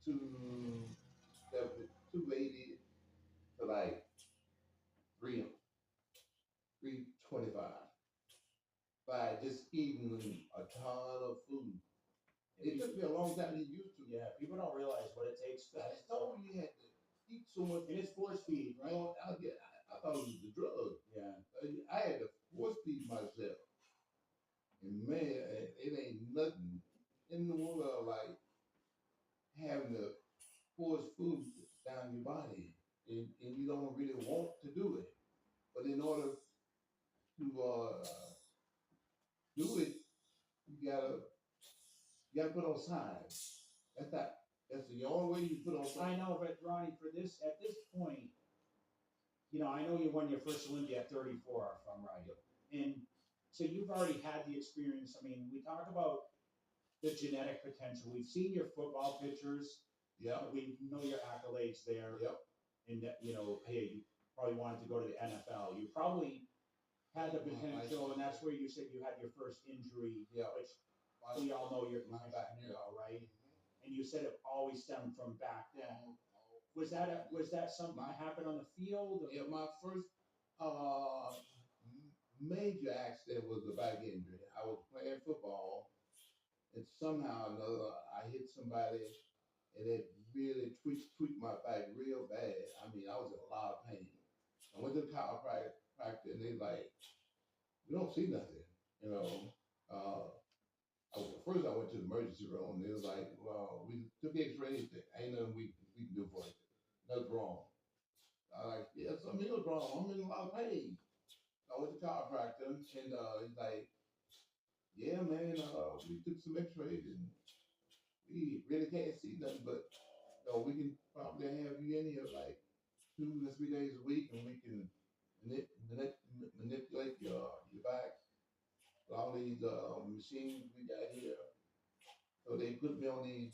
270, 280 to like 325 by just eating a ton of food. It took me a long time to get used to. Yeah, people don't realize what it takes. I told you had to eat so much. And it's force feed, right? I thought it was the drug. Yeah. I had to force feed myself. And man, it ain't nothing in the world like having to force food down your body. And you don't really want to do it. But in order to do it, you gotta you gotta put on size. That's that. That's the only way you put on size. I know, but Ronnie, at this point, I know you won your first Olympia at 34, if I'm right. And so you've already had the experience. I mean, we talk about the genetic potential. We've seen your football pictures. Yeah. We know your accolades there. Yep. And that, hey, you probably wanted to go to the NFL. You probably had the potential, and that's where you said you had your first injury, Yeah. which we all know you're back now, right? And you said it always stemmed from back then. Was that something that happened on the field? Or? Yeah, my first major accident was a back injury. I was playing football, and somehow or another I hit somebody, and it really tweaked my back real bad. I mean, I was in a lot of pain. I went to the chiropractor, and they like, we don't see nothing, you know. First I went to the emergency room, and they was like, well, we took X-rays. Ain't nothing we can do for you. Nothing wrong. I like, yeah, something is wrong. I'm in a lot of pain. I went to the chiropractor, and he's like, yeah, man, we took some X-rays, and we really can't see nothing, but we can probably have you in here like 2 to 3 days a week, and we can manipulate your back. All these machines we got here. So they put me on these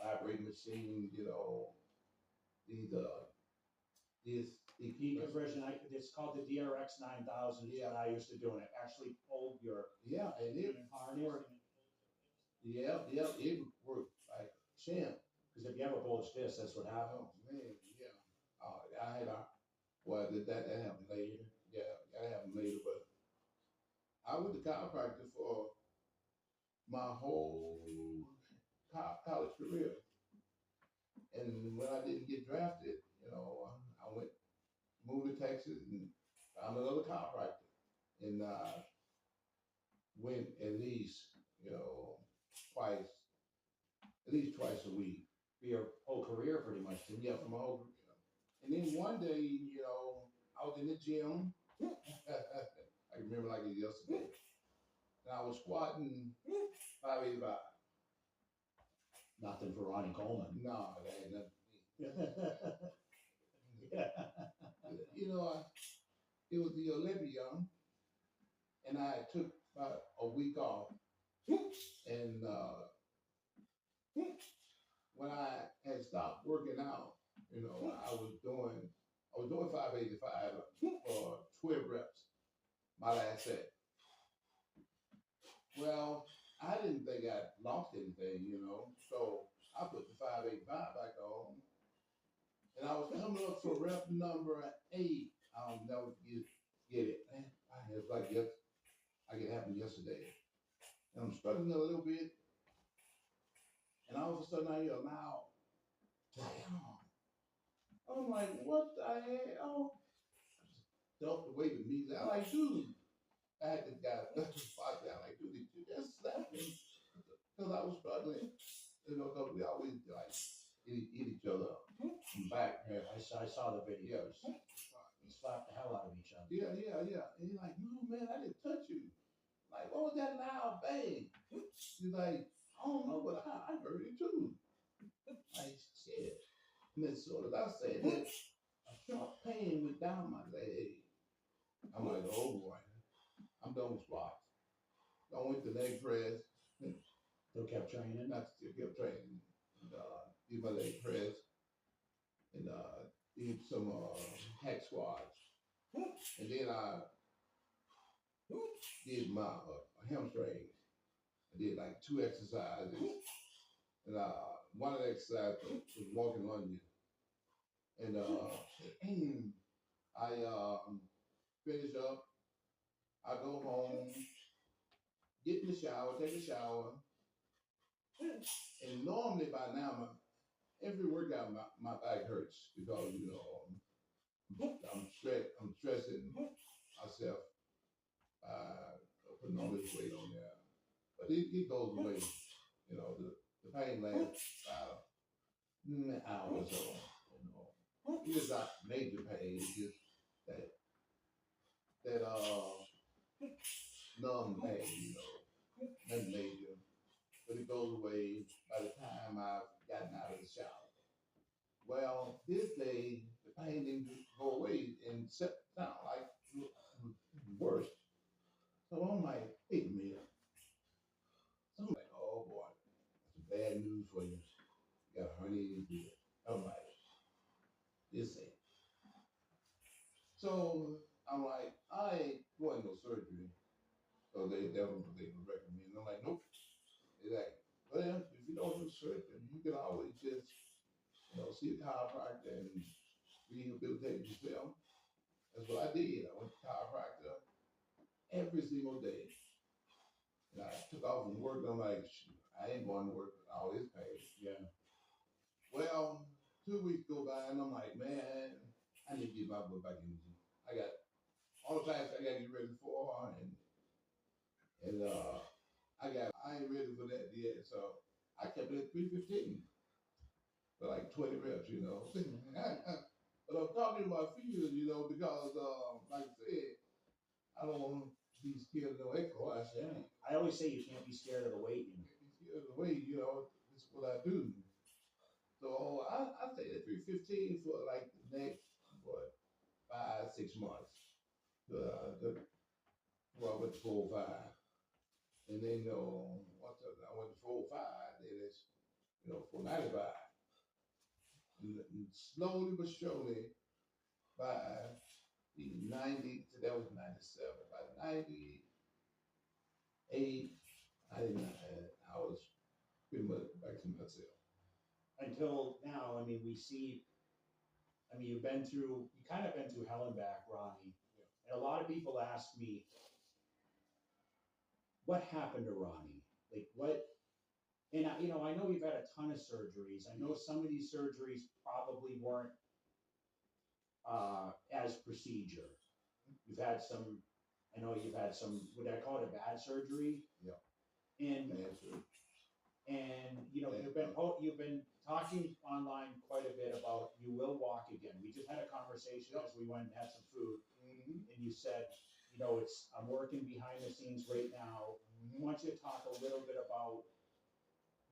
vibrating machines, these The conversion, it's called the DRX 9000. Yeah, I used to do it. It actually pulled your and it harness. it worked like champ. Because if you have a bulged disc, that's what happens. Oh man, yeah. I had that happened later. Yeah, that happened later, but I went to chiropractor for my whole college career. And when I didn't get drafted, I moved to Texas and found another chiropractor. And went twice, at least twice a week. For your whole career, pretty much. Yeah, for my whole career. And then one day, I was in the gym. I can remember like it yesterday. And I was squatting 585. Nothing for Ronnie Coleman. No, that ain't nothing Yeah. It was the Olympia, and I took about a week off. And when I had stopped working out, I was doing 585 for 12 reps, my last set. Well, I didn't think I lost anything, so I put the 585 back on. And I was coming up for rep number 8. I'll never get it. It's like it happened yesterday. And I'm struggling a little bit. And all of a sudden I hear a loud, damn. I'm like, what the hell? Dumped away the music. I'm like, dude. I had this guy spot down, like, dude, did you just slap me? Because I was struggling. Because we always like hit each other from back. Yeah, I saw the video. We slapped the hell out of each other. Yeah. And he's like, no, man, I didn't touch you. Like, what was that loud bang? He's like, I don't know, but I heard it too. Like, shit. And then sort of I said that a sharp pain went down my leg. I'm like, oh boy, I'm done with squats. I went to leg press. Still kept training? I still kept training. And, did my leg press. And did some hack squats. And then I did my hamstrings. I did like 2 exercises. And one of the exercises was walking lunges. And I finish up, I go home, get in the shower, take a shower, and normally by now, every workout, my back hurts because, I'm stressing myself putting all this weight on there. But it goes away. The pain lasts about an hour or so. It's not major pain, it's just that numb pain, nothing major. But it goes away by the time I've gotten out of the shower. Well, this day, the pain didn't go away and sound like it was worse. So I'm like, wait a minute. So I'm like, oh boy, that's bad news for you. You got a herniated disc. I'm like, this ain't. So I'm like, I ain't going no surgery. So that was what they would recommend. I'm like, nope. They're like, well, if you don't do surgery, you can always just, see a chiropractor and rehabilitate yourself. That's what I did. I went to chiropractor every single day. And I took off from work. And I'm like, shoot, I ain't going to work with all this pain. Yeah. Well, 2 weeks go by, and I'm like, man, I need to get my butt back in the gym. I got all the classes I got to get ready for, and I ain't ready for that yet. So I kept it at 315 for like 20 reps, But I'm talking about fears, because, like I said, I don't want to be scared of no exercise. I always say you can't be scared of the weight. You can't be scared of the weight, This is what I do. So I stayed at 315 for like the next, 5, 6 months. Well, I went to 405. And then, once I went to 405, then it's, 495. And slowly but surely, by the 90, so that was 97. By 98, I was pretty much back to myself. Until now, I mean, you kind of been through hell and back, Ronnie. Yeah. And a lot of people ask me, what happened to Ronnie? Like what? And I know you've had a ton of surgeries. I know some of these surgeries probably weren't as procedure. You've had some. I know you've had some. Would I call it a bad surgery? Yeah. And Bad surgery. and you've been talking online quite a bit about you will walk again. We just had a conversation as we went and had some food, and you said, I'm working behind the scenes right now. I want you to talk a little bit about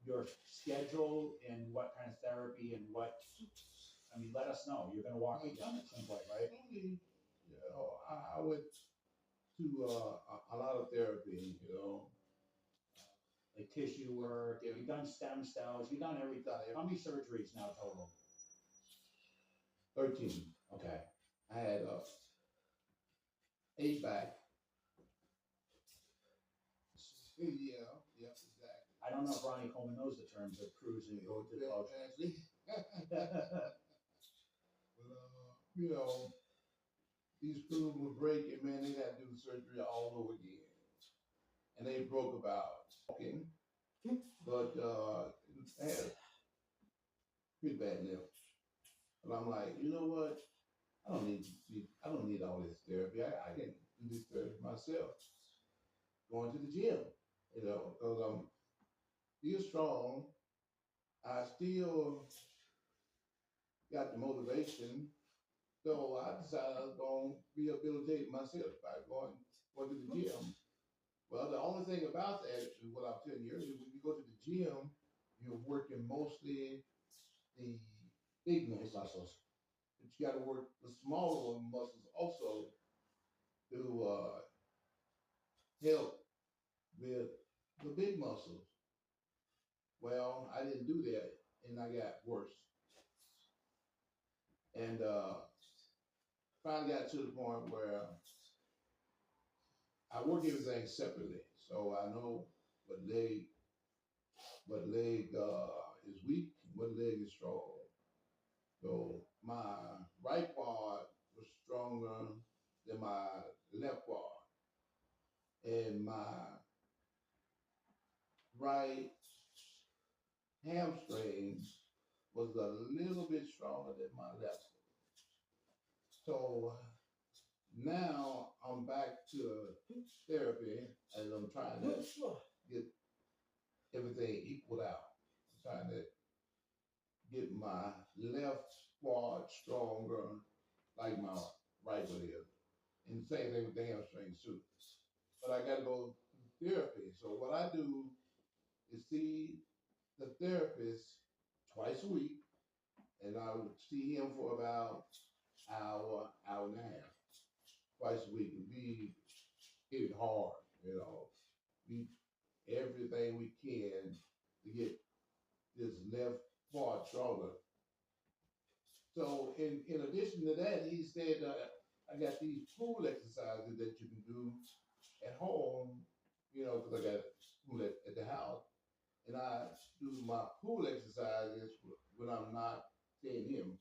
your schedule and what kind of therapy and what. Let us know. You're going to walk again at some point, right? I went to a lot of therapy, Like tissue work. You've done stem cells. You've done everything. How many surgeries now total? 13. Okay. I had 8 back. Yeah, exactly. I don't know if Ronnie Coleman knows the terms of cruising and go to the culture. But, these screws were breaking, man. They got to do surgery all over again. And they broke about walking, but they had pretty bad lips. And I'm like, you know what? I don't need all this therapy. I can do this therapy myself. Going to the gym, because I'm still strong. I still got the motivation. So I decided I was going to rehabilitate myself by going to the gym. Well, the only thing about that is what I was telling you earlier. When you go to the gym, you're working mostly the big muscles, but you got to work the smaller muscles also to help with the big muscles. Well, I didn't do that, and I got worse. And finally got to the point where I work everything separately, so I know what leg is weak, one leg is strong. So my right quad was stronger than my left quad, and my right hamstring was a little bit stronger than my left. So now I'm back to therapy, and I'm trying to get everything equaled out. I'm trying to get my left quad stronger, like my right one is, and the same thing with the hamstrings too. But I got to go to therapy. So what I do is see the therapist twice a week, and I would see him for about hour, hour and a half, twice a week. And we hit it hard, you know. We everything we can to get this left quad stronger. So in addition to that, he said I got these pool exercises that you can do at home, you know, because I got pool at the house, and I do my pool exercises when I'm not seeing him.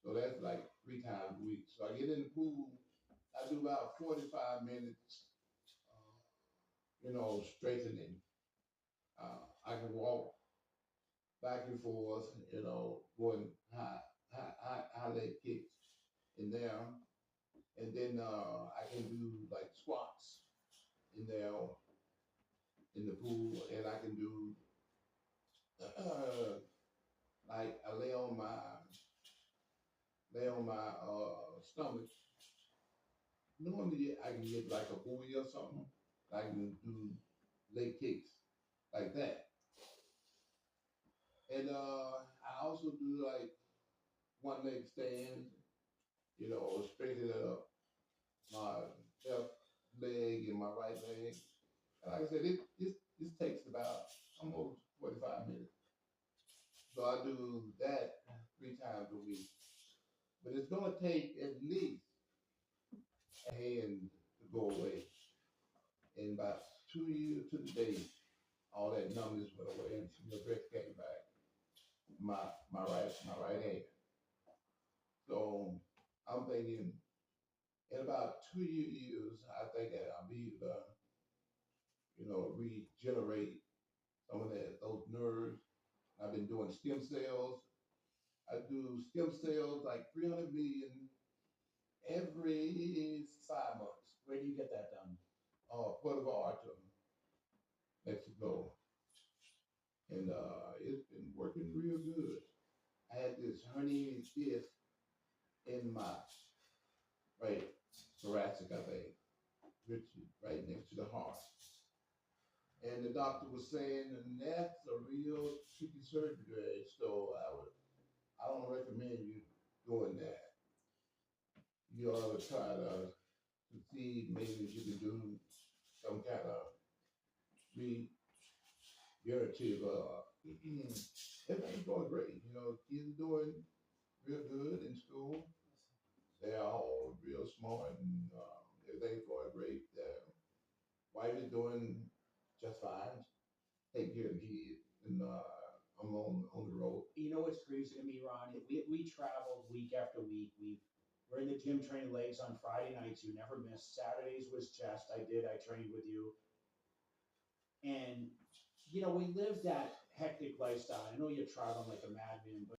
So that's like 3 times a week. So I get in the pool, I do about 45 minutes, you know, straightening. I can walk back and forth, you know, going high leg kicks in there, and then I can do like squats in there in the pool, and I can do like I lay on my stomach. Normally I can get like a buoy or something. I can do leg kicks like that, and I also do like one leg stand. You know, straighten it up my left leg and my right leg. And like I said, this takes about almost 45 minutes. So I do that 3 times a week. But it's gonna take at least a hand to go away. In about 2 years to the day, all that numbness went away and the breath came back. My right hand. So I'm thinking in about 2 years, I think that I'll be able to, you know, regenerate some of those nerves. I've been doing stem cells. I do stem cells like 300 million every 5 months. Where do you get that done? Puerto Vallarta, Mexico, and it's been working real good. I had this herniated disc in my right thoracic, I think, which is right next to the heart. And the doctor was saying, and that's a real tricky surgery. So I don't recommend you doing that. You ought to try to see maybe if you can do some kind of regenerative. Everything's going great. You know, kids are doing real good in school. They're all real smart, and everything's going great. Wife is doing just fine. Take care of the kids, and I'm on the road. You know what's crazy to me, Ron? We traveled week after week. We're in the gym training legs on Friday nights. You never missed. Saturdays was chest. I trained with you. And, we lived that hectic lifestyle. I know you're traveling like a madman, but